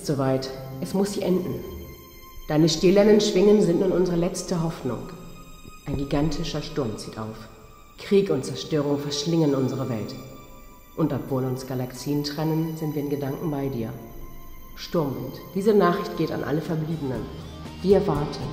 ist soweit. Es muss hier enden. Deine stählernen Schwingen sind nun unsere letzte Hoffnung. Ein gigantischer Sturm zieht auf. Krieg und Zerstörung verschlingen unsere Welt. Und obwohl uns Galaxien trennen, sind wir in Gedanken bei dir. Sturmwind, diese Nachricht geht an alle Verbliebenen. Wir warten.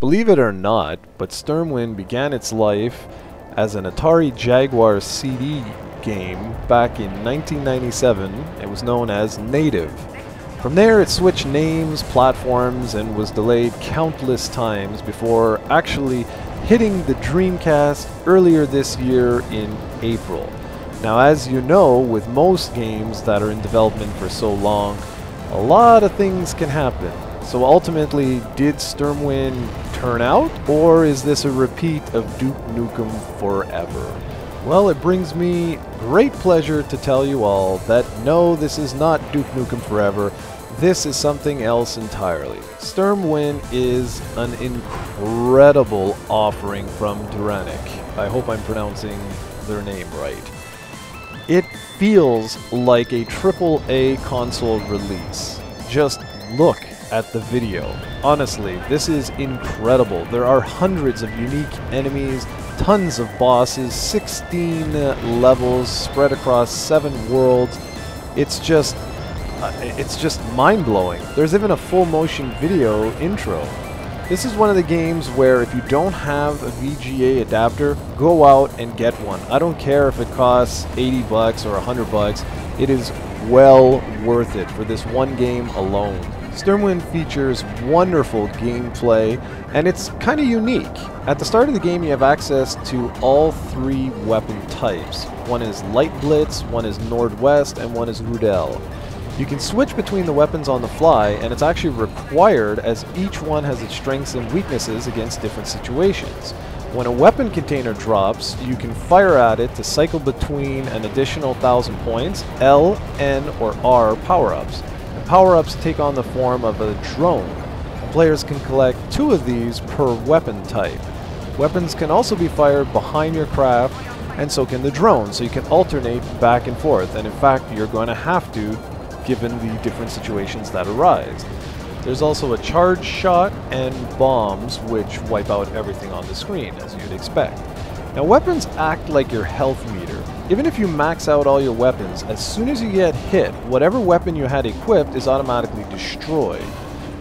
Believe it or not, but Stormwind began its life as an Atari Jaguar CD game back in 1997. It was known as Native. From there it switched names, platforms, and was delayed countless times before actually hitting the Dreamcast earlier this year in April. Now, as you know, with most games that are in development for so long, a lot of things can happen. So ultimately, did Stormwind turn out, or is this a repeat of Duke Nukem Forever? Well, it brings me great pleasure to tell you all that no, this is not Duke Nukem Forever. This is something else entirely. Stormwind is an incredible offering from Duranic. I hope I'm pronouncing their name right. It feels like a AAA console release. Just look at the video. Honestly, this is incredible. There are hundreds of unique enemies, tons of bosses, 16 levels spread across 7 worlds. It's just mind-blowing. There's even a full motion video intro. This is one of the games where if you don't have a VGA adapter, go out and get one. I don't care if it costs 80 bucks or 100 bucks. It is well worth it for this one game alone. Stormwind features wonderful gameplay, and it's kind of unique. At the start of the game, you have access to all 3 weapon types. One is Light Blitz, one is Nordwest, and one is Rudel. You can switch between the weapons on the fly, and it's actually required as each one has its strengths and weaknesses against different situations. When a weapon container drops, you can fire at it to cycle between an additional 1,000 points, L, N, or R power-ups. Power-ups take on the form of a drone. Players can collect 2 of these per weapon type. Weapons can also be fired behind your craft, and so can the drone, so you can alternate back and forth, and in fact you're going to have to, given the different situations that arise. There's also a charge shot and bombs which wipe out everything on the screen, as you'd expect. Now, weapons act like your health meter. Even if you max out all your weapons, as soon as you get hit, whatever weapon you had equipped is automatically destroyed.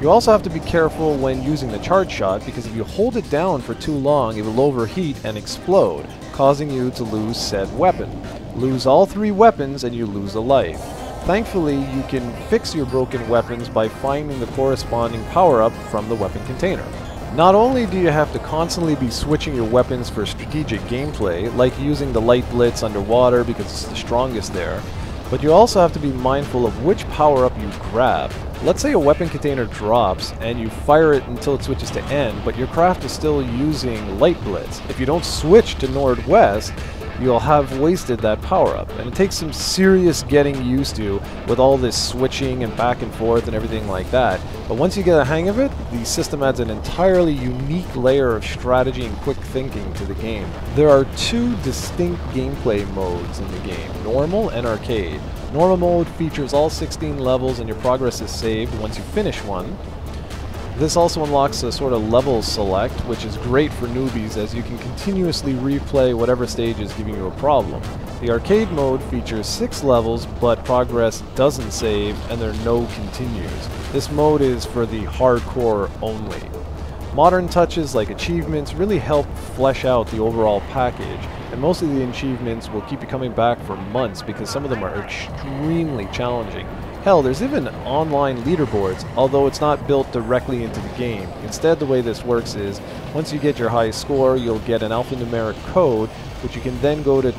You also have to be careful when using the charge shot, because if you hold it down for too long, it will overheat and explode, causing you to lose said weapon. Lose all 3 weapons and you lose a life. Thankfully, you can fix your broken weapons by finding the corresponding power-up from the weapon container. Not only do you have to constantly be switching your weapons for strategic gameplay, like using the Light Blitz underwater because it's the strongest there, but you also have to be mindful of which power-up you grab. Let's say a weapon container drops and you fire it until it switches to N, but your craft is still using Light Blitz. If you don't switch to Nordwest, you'll have wasted that power-up, and it takes some serious getting used to with all this switching and back and forth and everything like that. But once you get a hang of it, the system adds an entirely unique layer of strategy and quick thinking to the game. There are 2 distinct gameplay modes in the game, normal and arcade. Normal mode features all 16 levels and your progress is saved once you finish one. This also unlocks a sort of level select, which is great for newbies as you can continuously replay whatever stage is giving you a problem. The arcade mode features 6 levels, but progress doesn't save and there are no continues. This mode is for the hardcore only. Modern touches like achievements really help flesh out the overall package. and most of the achievements will keep you coming back for months because some of them are extremely challenging. Hell, there's even online leaderboards, although it's not built directly into the game. Instead, the way this works is, once you get your highest score, you'll get an alphanumeric code, which you can then go to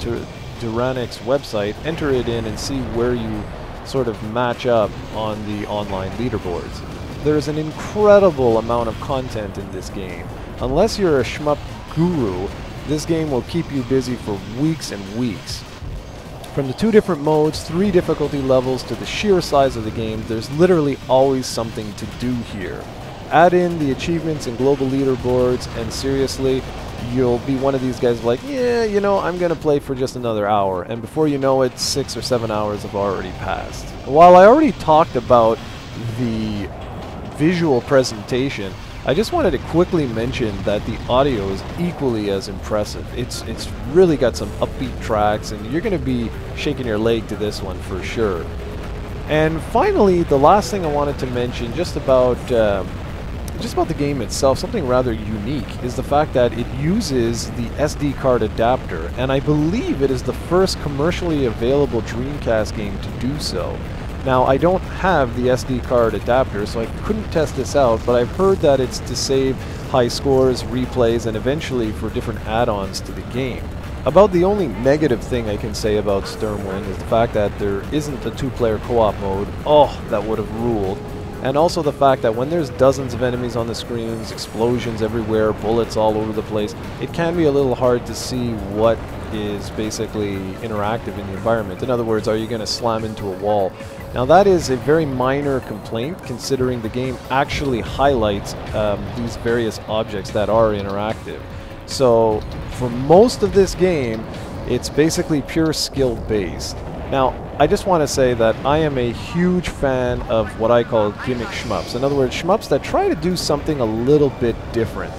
Tyrannic's website, enter it in, and see where you sort of match up on the online leaderboards. There's an incredible amount of content in this game. Unless you're a shmup guru, this game will keep you busy for weeks and weeks. From the 2 different modes, 3 difficulty levels, to the sheer size of the game, there's literally always something to do here. Add in the achievements and global leaderboards, and seriously, you'll be one of these guys like, yeah, you know, I'm gonna play for just another hour, and before you know it, 6 or 7 hours have already passed. While I already talked about the visual presentation, I just wanted to quickly mention that the audio is equally as impressive. It's really got some upbeat tracks, and you're going to be shaking your leg to this one for sure. And finally, the last thing I wanted to mention just about the game itself, something rather unique, is the fact that it uses the SD card adapter, and I believe it is the first commercially available Dreamcast game to do so. Now, I don't have the SD card adapter, so I couldn't test this out, but I've heard that it's to save high scores, replays, and eventually for different add-ons to the game. About the only negative thing I can say about Stormwind is the fact that there isn't a 2-player co-op mode. Oh, that would have ruled. And also the fact that when there's dozens of enemies on the screens, explosions everywhere, bullets all over the place, it can be a little hard to see what is basically interactive in the environment. In other words, are you going to slam into a wall? Now that is a very minor complaint, considering the game actually highlights these various objects that are interactive. So for most of this game, it's basically pure skill based. Now, I just want to say that I am a huge fan of what I call gimmick shmups. In other words, shmups that try to do something a little bit different.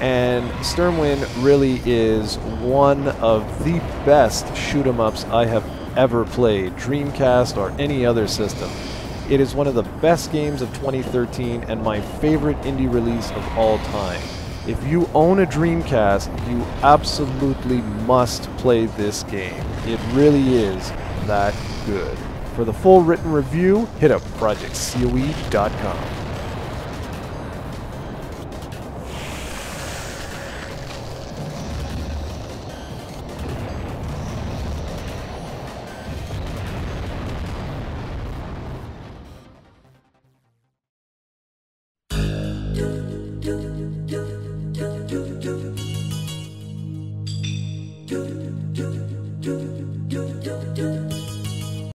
And Stormwind really is one of the best shoot-em-ups I have ever played, Dreamcast or any other system. It is one of the best games of 2013 and my favorite indie release of all time. If you own a Dreamcast, you absolutely must play this game. It really is that good. For the full written review, hit up ProjectCoe.com.